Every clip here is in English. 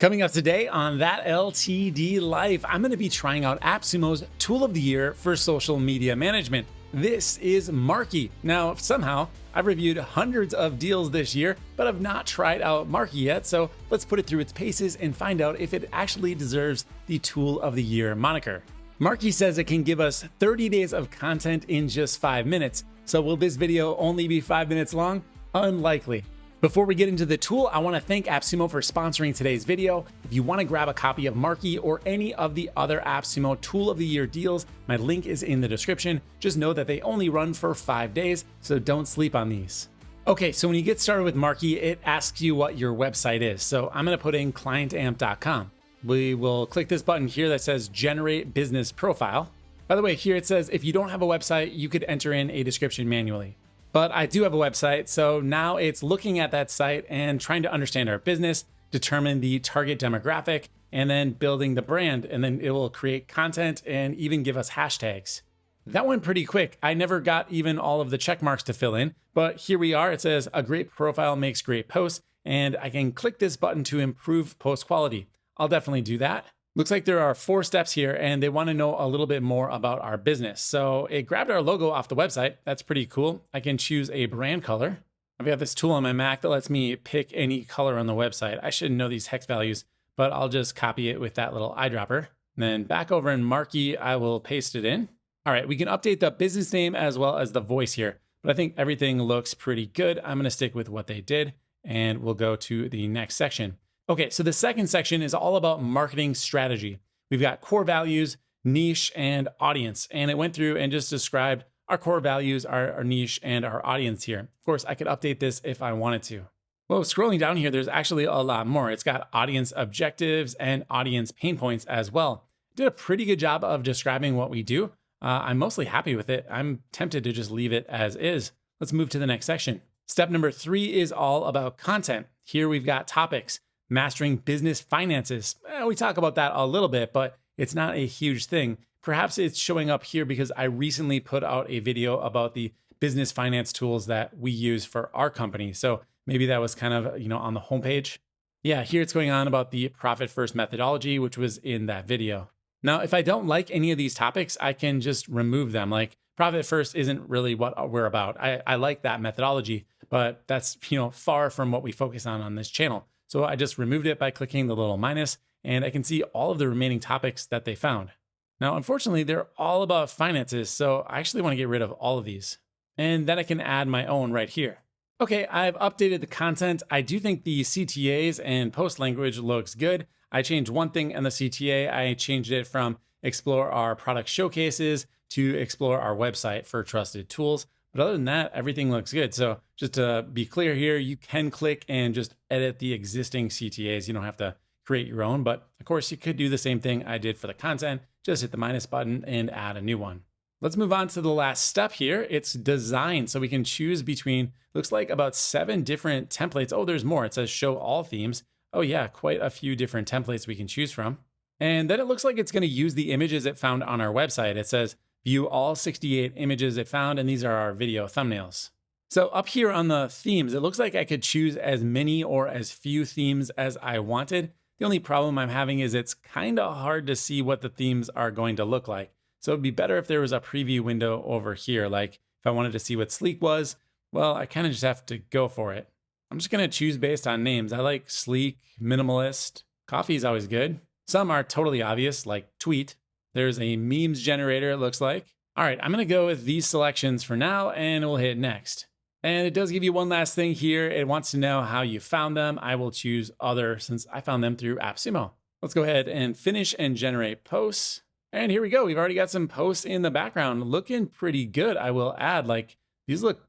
Coming up today on That LTD Life, I'm going to be trying out AppSumo's Tool of the Year for social media management. This is Marky. Now, somehow, I've reviewed hundreds of deals this year, but I've not tried out Marky yet, so let's put it through its paces and find out if it actually deserves the Tool of the Year moniker. Marky says it can give us 30 days of content in just 5 minutes. So will this video only be 5 minutes long? Unlikely. Before we get into the tool, I want to thank AppSumo for sponsoring today's video. If you want to grab a copy of Marky or any of the other AppSumo Tool of the Year deals, my link is in the description. Just know that they only run for 5 days, so don't sleep on these. Okay, so when you get started with Marky, it asks you what your website is. So I'm going to put in clientamp.com. We will click this button here that says Generate Business Profile. By the way, here it says if you don't have a website, you could enter in a description manually. But I do have a website, so now it's looking at that site and trying to understand our business, determine the target demographic, and then building the brand. And then it will create content and even give us hashtags. That went pretty quick. I never got even all of the check marks to fill in, but here we are. It says a great profile makes great posts, and I can click this button to improve post quality. I'll definitely do that. Looks like there are 4 steps here, and they want to know a little bit more about our business. So it grabbed our logo off the website. That's pretty cool. I can choose a brand color. I've got this tool on my Mac that lets me pick any color on the website. I should know these hex values, but I'll just copy it with that little eyedropper. And then back over in Marky, I will paste it in. All right, we can update the business name as well as the voice here, but I think everything looks pretty good. I'm going to stick with what they did, and we'll go to the next section. Okay, so the second section is all about marketing strategy. We've got core values, niche, and audience. And it went through and just described our core values, our niche, and our audience here. Of course, I could update this if I wanted to. Well, scrolling down here, there's actually a lot more. It's got audience objectives and audience pain points as well. Did a pretty good job of describing what we do. I'm mostly happy with it. I'm tempted to just leave it as is. Let's move to the next section. Step number 3 is all about content. Here we've got topics. Mastering business finances. We talk about that a little bit, but it's not a huge thing. Perhaps it's showing up here because I recently put out a video about the business finance tools that we use for our company. So maybe that was kind of, on the homepage. Yeah, here it's going on about the profit first methodology, which was in that video. Now, if I don't like any of these topics, I can just remove them. Like profit first isn't really what we're about. I like that methodology, but that's, far from what we focus on this channel. So I just removed it by clicking the little minus, and I can see all of the remaining topics that they found. Now, unfortunately, they're all about finances, so I actually want to get rid of all of these. And then I can add my own right here. Okay, I've updated the content. I do think the CTAs and post language looks good. I changed one thing in the CTA. I changed it from explore our product showcases to explore our website for trusted tools. But other than that, everything looks good. So just to be clear here, you can click and just edit the existing CTAs. You don't have to create your own, but of course you could do the same thing I did for the content. Just hit the minus button and add a new one. Let's move on to the last step here. It's design. So we can choose between, looks like about 7 different templates. Oh, there's more. It says show all themes. Oh yeah, quite a few different templates we can choose from. And then it looks like it's going to use the images it found on our website. It says, view all 68 images it found, and these are our video thumbnails. So up here on the themes, it looks like I could choose as many or as few themes as I wanted. The only problem I'm having is it's kind of hard to see what the themes are going to look like. So it'd be better if there was a preview window over here. Like if I wanted to see what sleek was, well, I kind of just have to go for it. I'm just going to choose based on names. I like sleek, minimalist. Coffee is always good. Some are totally obvious, like tweet. There's a memes generator, it looks like. All right, I'm going to go with these selections for now, and we'll hit next. And it does give you one last thing here. It wants to know how you found them. I will choose other since I found them through AppSumo. Let's go ahead and finish and generate posts. And here we go. We've already got some posts in the background looking pretty good. I will add, these look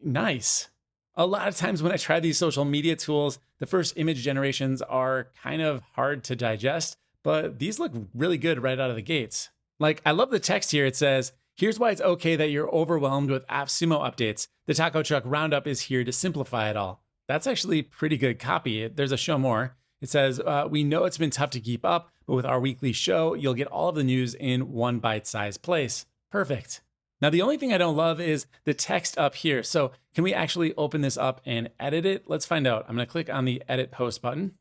nice. A lot of times when I try these social media tools, the first image generations are kind of hard to digest, but these look really good right out of the gates. I love the text here. It says, here's why it's okay that you're overwhelmed with AppSumo updates. The Taco Truck Roundup is here to simplify it all. That's actually pretty good copy. There's a show more. It says, we know it's been tough to keep up, but with our weekly show, you'll get all of the news in one bite-sized place. Perfect. Now, the only thing I don't love is the text up here. So can we actually open this up and edit it? Let's find out. I'm going to click on the edit post button.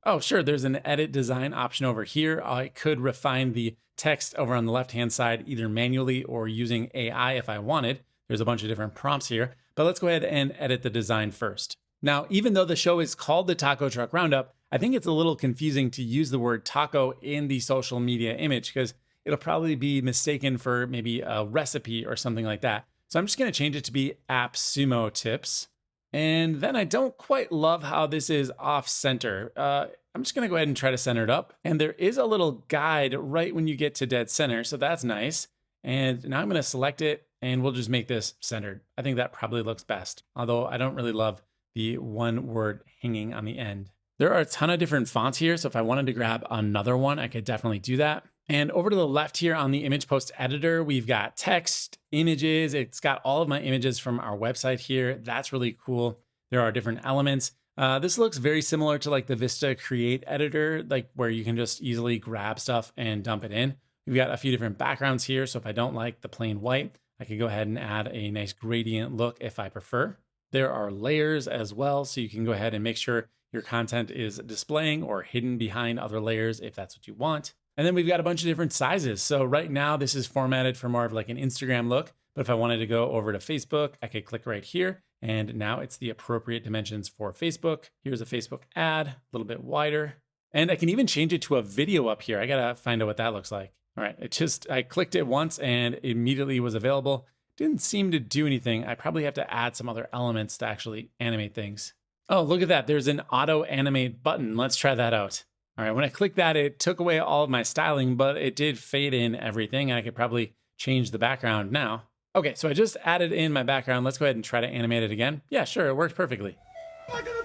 Oh, sure. There's an edit design option over here. I could refine the text over on the left-hand side, either manually or using AI if I wanted. There's a bunch of different prompts here, but let's go ahead and edit the design first. Now, even though the show is called the Taco Truck Roundup, I think it's a little confusing to use the word taco in the social media image because it'll probably be mistaken for maybe a recipe or something like that. So I'm just going to change it to be AppSumo tips. And then I don't quite love how this is off center. I'm just going to go ahead and try to center it up. And there is a little guide right when you get to dead center. So that's nice. And now I'm going to select it and we'll just make this centered. I think that probably looks best. Although I don't really love the one word hanging on the end. There are a ton of different fonts here. So if I wanted to grab another one, I could definitely do that. And over to the left here on the image post editor, we've got text, images. It's got all of my images from our website here. That's really cool. There are different elements. This looks very similar to like the Vista Create editor, like where you can just easily grab stuff and dump it in. We've got a few different backgrounds here. So if I don't like the plain white, I can go ahead and add a nice gradient look if I prefer. There are layers as well. So you can go ahead and make sure your content is displaying or hidden behind other layers if that's what you want. And then we've got a bunch of different sizes. So right now this is formatted for more of like an Instagram look, but if I wanted to go over to Facebook, I could click right here and now it's the appropriate dimensions for Facebook. Here's a Facebook ad, a little bit wider. And I can even change it to a video up here. I gotta find out what that looks like. All right, I clicked it once and it immediately was available. Didn't seem to do anything. I probably have to add some other elements to actually animate things. Oh, look at that. There's an auto animate button. Let's try that out. All right, when I clicked that, it took away all of my styling, but it did fade in everything. And I could probably change the background now. Okay, so I just added in my background. Let's go ahead and try to animate it again. Yeah, sure, it worked perfectly.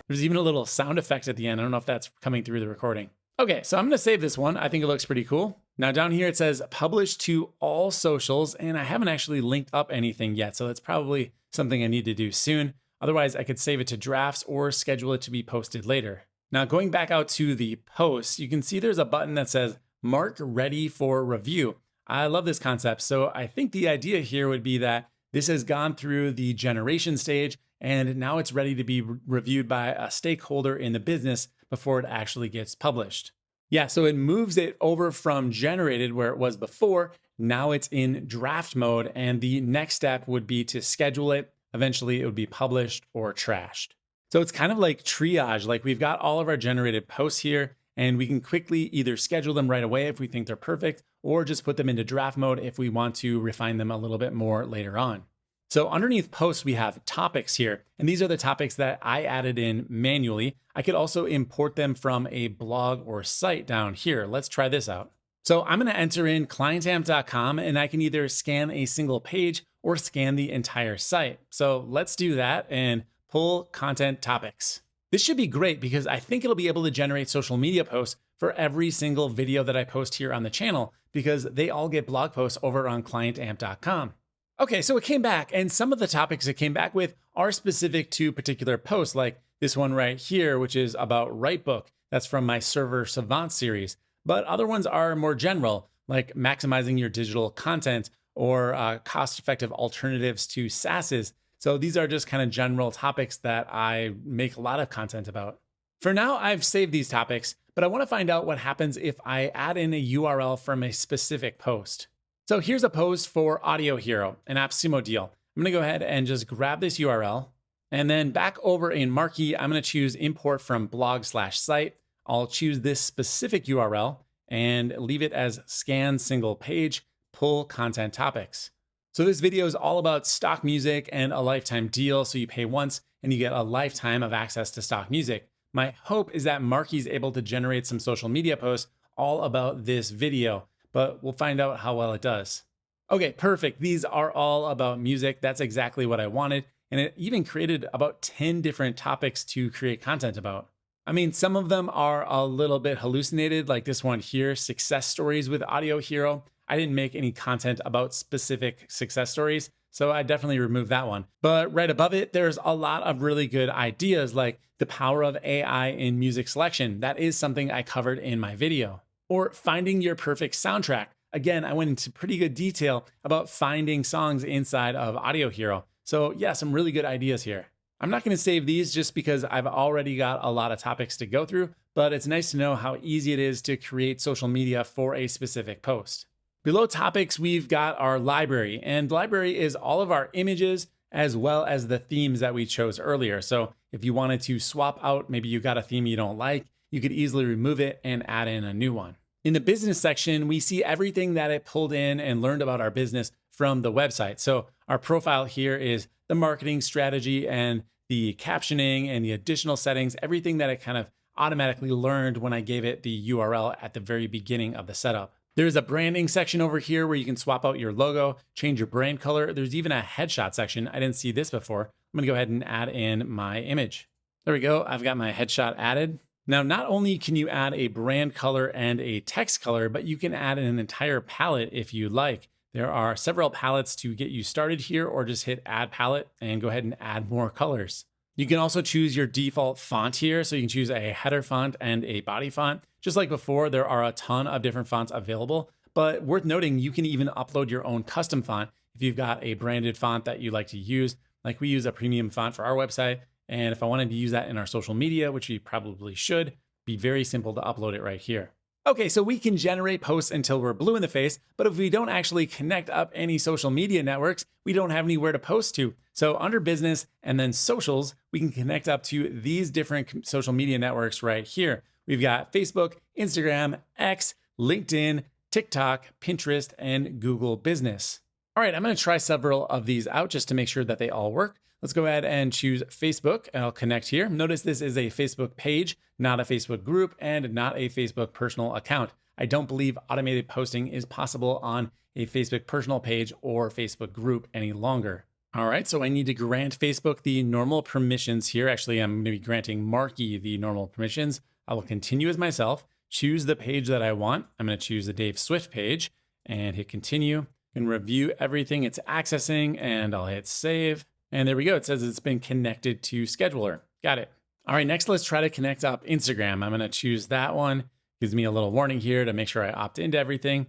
There's even a little sound effect at the end. I don't know if that's coming through the recording. Okay, so I'm gonna save this one. I think it looks pretty cool. Now down here it says publish to all socials, and I haven't actually linked up anything yet, so that's probably something I need to do soon. Otherwise, I could save it to drafts or schedule it to be posted later. Now, going back out to the post, you can see there's a button that says mark ready for review. I love this concept. So I think the idea here would be that this has gone through the generation stage and now it's ready to be reviewed by a stakeholder in the business before it actually gets published. Yeah, so it moves it over from generated where it was before. Now it's in draft mode. And the next step would be to schedule it. Eventually it would be published or trashed. So it's kind of like triage, like we've got all of our generated posts here and we can quickly either schedule them right away if we think they're perfect, or just put them into draft mode if we want to refine them a little bit more later on. So underneath posts, we have topics here, and these are the topics that I added in manually. I could also import them from a blog or site down here. Let's try this out. So I'm gonna enter in clientamp.com and I can either scan a single page or scan the entire site. So let's do that and pull content topics. This should be great because I think it'll be able to generate social media posts for every single video that I post here on the channel because they all get blog posts over on clientamp.com. Okay, so it came back and some of the topics it came back with are specific to particular posts, like this one right here, which is about Writebook. That's from my Server Savant series. But other ones are more general, like maximizing your digital content or cost-effective alternatives to SaaSes. So these are just kind of general topics that I make a lot of content about. For now, I've saved these topics, but I want to find out what happens if I add in a URL from a specific post. So here's a post for Audio Hero, an AppSumo deal. I'm going to go ahead and just grab this URL. And then back over in Marky, I'm going to choose import from blog/site. I'll choose this specific URL and leave it as scan single page, pull content topics. So this video is all about stock music and a lifetime deal. So you pay once and you get a lifetime of access to stock music. My hope is that Marky's able to generate some social media posts all about this video, but we'll find out how well it does. Okay, perfect. These are all about music. That's exactly what I wanted. And it even created about 10 different topics to create content about. I mean, some of them are a little bit hallucinated, like this one here, success stories with Audio Hero. I didn't make any content about specific success stories, so I definitely removed that one. But right above it, there's a lot of really good ideas like the power of AI in music selection. That is something I covered in my video. Or finding your perfect soundtrack. Again, I went into pretty good detail about finding songs inside of Audio Hero. So yeah, some really good ideas here. I'm not going to save these just because I've already got a lot of topics to go through, but it's nice to know how easy it is to create social media for a specific post. Below topics, we've got our library, and library is all of our images as well as the themes that we chose earlier. So if you wanted to swap out, maybe you got a theme you don't like, you could easily remove it and add in a new one. In the business section, we see everything that it pulled in and learned about our business from the website. So our profile here is the marketing strategy and the captioning and the additional settings, everything that it kind of automatically learned when I gave it the URL at the very beginning of the setup. There's a branding section over here where you can swap out your logo, change your brand color. There's even a headshot section. I didn't see this before. I'm gonna go ahead and add in my image. There we go, I've got my headshot added. Now, not only can you add a brand color and a text color, but you can add an entire palette if you like. There are several palettes to get you started here, or just hit add palette and go ahead and add more colors. You can also choose your default font here. So you can choose a header font and a body font. Just like before, there are a ton of different fonts available, but worth noting, you can even upload your own custom font if you've got a branded font that you like to use. Like we use a premium font for our website. And if I wanted to use that in our social media, which we probably should, be very simple to upload it right here. Okay, so we can generate posts until we're blue in the face, but if we don't actually connect up any social media networks, we don't have anywhere to post to. So under business and then socials, we can connect up to these different social media networks right here. We've got Facebook, Instagram, X, LinkedIn, TikTok, Pinterest, and Google Business. All right, I'm gonna try several of these out just to make sure that they all work. Let's go ahead and choose Facebook, and I'll connect here. Notice this is a Facebook page, not a Facebook group, and not a Facebook personal account. I don't believe automated posting is possible on a Facebook personal page or Facebook group any longer. All right, so I need to grant Facebook the normal permissions here. Actually, I'm gonna be granting Marky the normal permissions. I will continue as myself, choose the page that I want. I'm gonna choose the Dave Swift page and hit continue. And review everything it's accessing, and I'll hit save. And there we go. It says it's been connected to Scheduler. Got it. All right, next let's try to connect up Instagram. I'm gonna choose that one. Gives me a little warning here to make sure I opt into everything.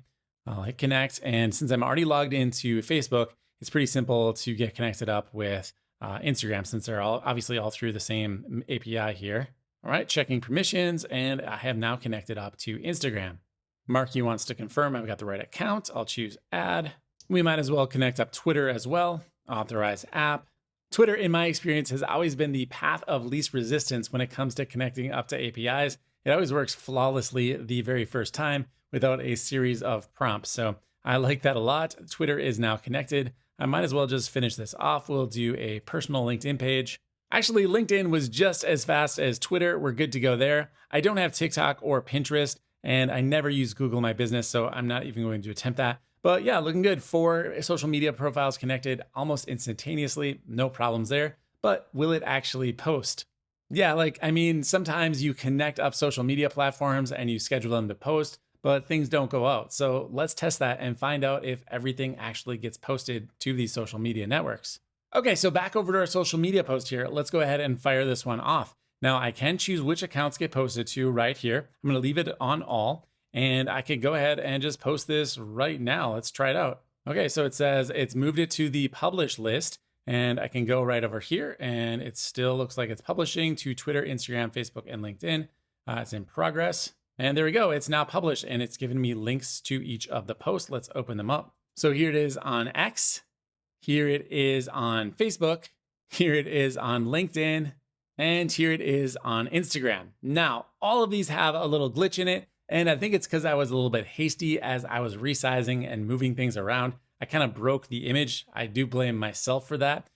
I'll hit connect. And since I'm already logged into Facebook, it's pretty simple to get connected up with Instagram since they're all obviously all through the same API here. All right, checking permissions, and I have now connected up to Instagram. Marky wants to confirm I've got the right account. I'll choose add. We might as well connect up Twitter as well. Authorize app. Twitter, in my experience, has always been the path of least resistance when it comes to connecting up to APIs. It always works flawlessly the very first time without a series of prompts. So I like that a lot. Twitter is now connected. I might as well just finish this off. We'll do a personal LinkedIn page. Actually, LinkedIn was just as fast as Twitter. We're good to go there. I don't have TikTok or Pinterest, and I never use Google My Business, so I'm not even going to attempt that. But yeah, looking good. 4 social media profiles connected almost instantaneously. No problems there. But will it actually post? Yeah, sometimes you connect up social media platforms and you schedule them to post, but things don't go out. So let's test that and find out if everything actually gets posted to these social media networks. Okay, so back over to our social media post here. Let's go ahead and fire this one off. Now I can choose which accounts get posted to right here. I'm gonna leave it on all, and I can go ahead and just post this right now. Let's try it out. Okay, so it says it's moved it to the publish list, and I can go right over here, and it still looks like it's publishing to Twitter, Instagram, Facebook, and LinkedIn. It's in progress. And there we go, it's now published, and it's given me links to each of the posts. Let's open them up. So here it is on X, here it is on Facebook, here it is on LinkedIn, and here it is on Instagram. Now, all of these have a little glitch in it, and I think it's because I was a little bit hasty as I was resizing and moving things around. I kind of broke the image. I do blame myself for that.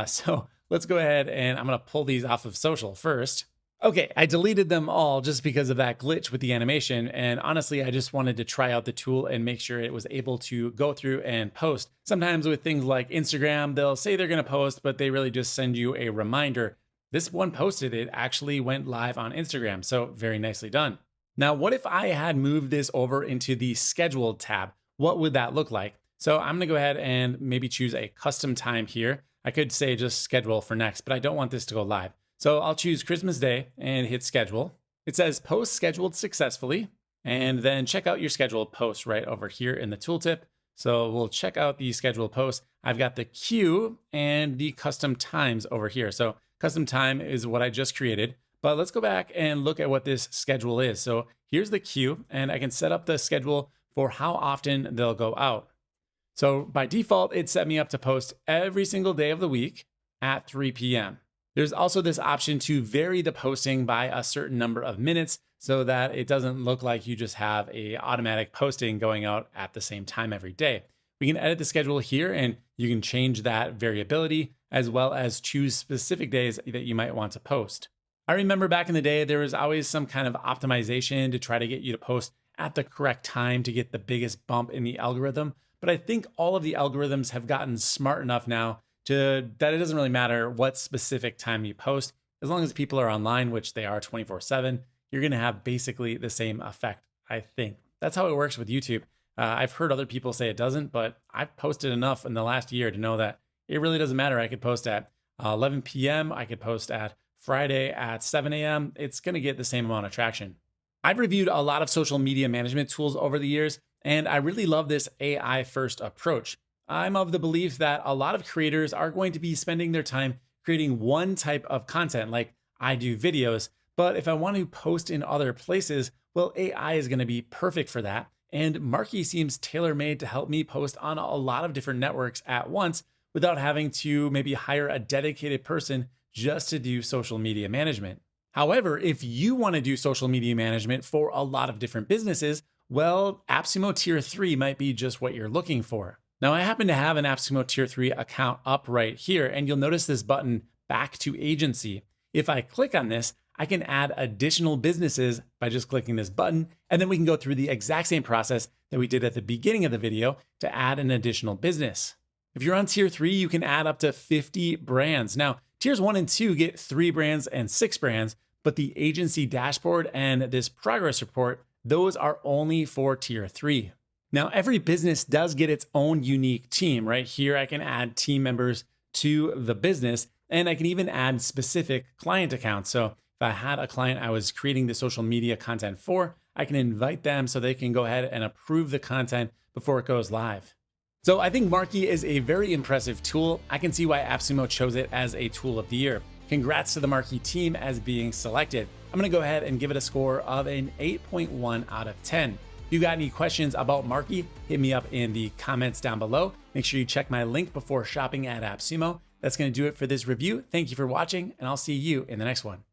So let's go ahead and I'm gonna pull these off of social first. Okay, I deleted them all just because of that glitch with the animation. And honestly, I just wanted to try out the tool and make sure it was able to go through and post. Sometimes with things like Instagram, they'll say they're gonna post, but they really just send you a reminder. This one posted, it actually went live on Instagram. So very nicely done. Now, what if I had moved this over into the scheduled tab? What would that look like? So I'm gonna go ahead and maybe choose a custom time here. I could say just schedule for next, but I don't want this to go live. So I'll choose Christmas Day and hit schedule. It says post scheduled successfully, and then check out your scheduled post right over here in the tooltip. So we'll check out the scheduled post. I've got the queue and the custom times over here. So custom time is what I just created, But let's go back and look at what this schedule is. So here's the queue, and I can set up the schedule for how often they'll go out. So by default, it set me up to post every single day of the week at 3 p.m. There's also this option to vary the posting by a certain number of minutes so that it doesn't look like you just have a automatic posting going out at the same time every day. We can edit the schedule here, and you can change that variability as well as choose specific days that you might want to post. I remember back in the day, there was always some kind of optimization to try to get you to post at the correct time to get the biggest bump in the algorithm. But I think all of the algorithms have gotten smart enough now that it doesn't really matter what specific time you post. As long as people are online, which they are 24/7, you're going to have basically the same effect, I think. That's how it works with YouTube. I've heard other people say it doesn't, but I've posted enough in the last year to know that it really doesn't matter. I could post at 11 p.m. I could post at Friday at 7 a.m. It's going to get the same amount of traction. I've reviewed a lot of social media management tools over the years, and I really love this AI first approach. I'm of the belief that a lot of creators are going to be spending their time creating one type of content, like I do videos. But if I want to post in other places, well, AI is going to be perfect for that. And Marky seems tailor-made to help me post on a lot of different networks at once without having to maybe hire a dedicated person just to do social media management. However, if you want to do social media management for a lot of different businesses, well, AppSumo Tier 3 might be just what you're looking for. Now, I happen to have an AppSumo Tier 3 account up right here, and you'll notice this button, Back to Agency. If I click on this, I can add additional businesses by just clicking this button, and then we can go through the exact same process that we did at the beginning of the video to add an additional business. If you're on Tier 3, you can add up to 50 brands. Now, Tiers 1 and 2 get 3 brands and 6 brands, but the agency dashboard and this progress report, those are only for Tier 3. Now, every business does get its own unique team. Right here, I can add team members to the business, and I can even add specific client accounts. So if I had a client I was creating the social media content for, I can invite them so they can go ahead and approve the content before it goes live. So I think Marky is a very impressive tool. I can see why AppSumo chose it as a tool of the year. Congrats to the Marky team as being selected. I'm gonna go ahead and give it a score of an 8.1 out of 10. If you got any questions about Marky, hit me up in the comments down below. Make sure you check my link before shopping at AppSumo. That's gonna do it for this review. Thank you for watching, and I'll see you in the next one.